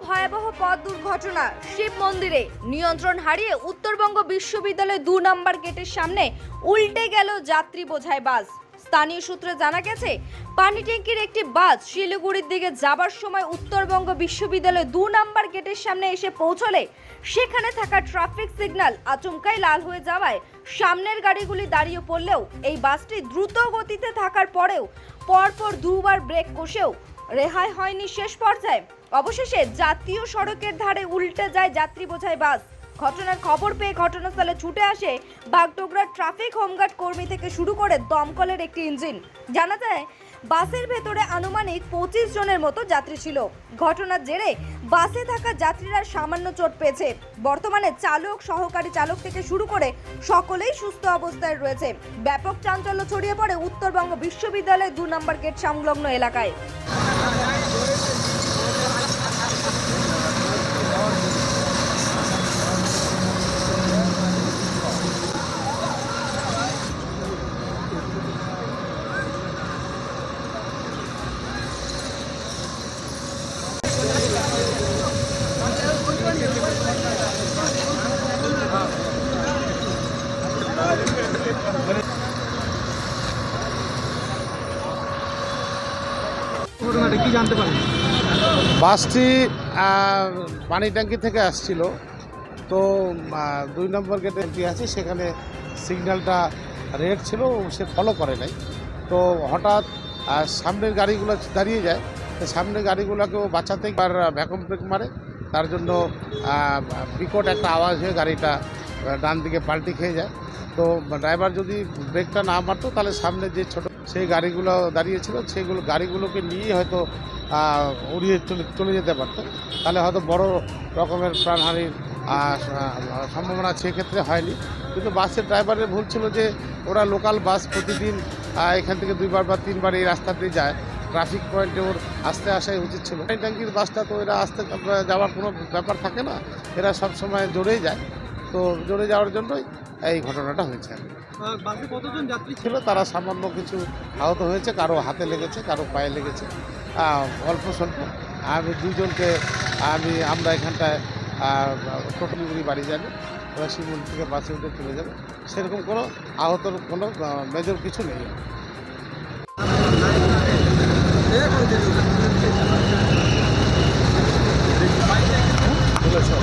ভয়াবহ পথ দুর্ঘটনা। শিব মন্দিরে নিয়ন্ত্রণ হারিয়ে উত্তরবঙ্গ বিশ্ববিদ্যালয় 2 নম্বর গেটের সামনে উল্টে গেল যাত্রী বোঝাই বাস। স্থানীয় সূত্রে জানা গেছে, পানি ট্যাঙ্কির একটি বাস শিলিগুড়ির দিকে যাবার সময় উত্তরবঙ্গ বিশ্ববিদ্যালয় 2 নম্বর গেটের সামনে এসে পৌঁছলে সেখানে থাকা ট্রাফিক সিগন্যাল আচমকাই লাল হয়ে যাওয়ায় সামনের গাড়িগুলি দাঁড়িয়ে পড়লেও এই বাসটি দ্রুত গতিতে থাকার পরেও পরপর দুবার ব্রেক কষেও রেহাই হয়নি শেষ পর্যায়ে। অবশেষে জাতীয় সড়কের ধারে উল্টে যায় যাত্রী বোঝাই বাস। ঘটনার খবর পেয়ে ঘটনাস্থলে ছুটে আসে বাগডোগরা ট্রাফিক হোমগার্ড কর্মী থেকে শুরু করে দমকলের একটি ইঞ্জিন। জানা যায়, বাসের ভেতরে আনুমানিক 25 জনের মতো যাত্রী ছিল। ঘটনার জেরে বাসে থাকা যাত্রীরা সামান্য চোট পেয়েছে। বর্তমানে চালক, সহকারী চালক থেকে শুরু করে সকলেই সুস্থ অবস্থায় রয়েছে। ব্যাপক চাঞ্চল্য ছড়িয়ে পড়ে উত্তরবঙ্গ বিশ্ববিদ্যালয় 2 নম্বর গেট সংলগ্ন এলাকায়। ঘটনাটা কি জানতে পারেন? বাসটি পানি ট্যাঙ্কি থেকে আসছিল, তো 2 নম্বর গেটে কি আছে সেখানে সিগন্যালটা রেড ছিল, সে ফলো করে নাই। তো হঠাৎ সামনের গাড়িগুলো দাঁড়িয়ে যায়, তো সামনের গাড়িগুলোকেও বাঁচাতে আর ভ্যাকুম ব্রেক মারে, তার জন্য বিকট একটা আওয়াজ হয়ে গাড়িটা ডান দিকে পাল্টি খেয়ে যায়। তো ড্রাইভার যদি ব্রেকটা না মারতো তাহলে সামনে যে ছোট সেই গাড়িগুলো দাঁড়িয়েছিল সেগুলো গাড়িগুলোকে নিয়ে হয়তো উড়িয়ে চলে যেতে পারতো, তাহলে হয়তো বড় রকমের প্রাণহানির সম্ভাবনা সেক্ষেত্রে হয়নি। কিন্তু বাসের ড্রাইভারের ভুল ছিল যে ওরা লোকাল বাস প্রতিদিন এখান থেকে 2বার বা 3বার এই রাস্তাতে যায়, ট্রাফিক পয়েন্টে ওর আসতে আসাই উচিত ছিল। পানি ট্যাঙ্কির বাসটা তো এরা আসতে যাওয়ার কোনো ব্যাপার থাকে না, এরা সবসময় জোরেই যায়। তো জোরে যাওয়ার জন্যই এই ঘটনাটা হয়েছে। বাসে কতজন যাত্রী ছিল তারা সামান্য কিছু আহত হয়েছে, কারো হাতে লেগেছে, কারো পায়ে লেগেছে, অল্প স্বল্প। আমি 2 জনকে আমরা এখানটায় টোটালি বাড়ি যাবে, ওরা শিবমন্দির থেকে বাসে উঠে চলে যাবে, সেরকম কোনো আহতর কোনো মেজর কিছু নেই। নিয়ে আসুন।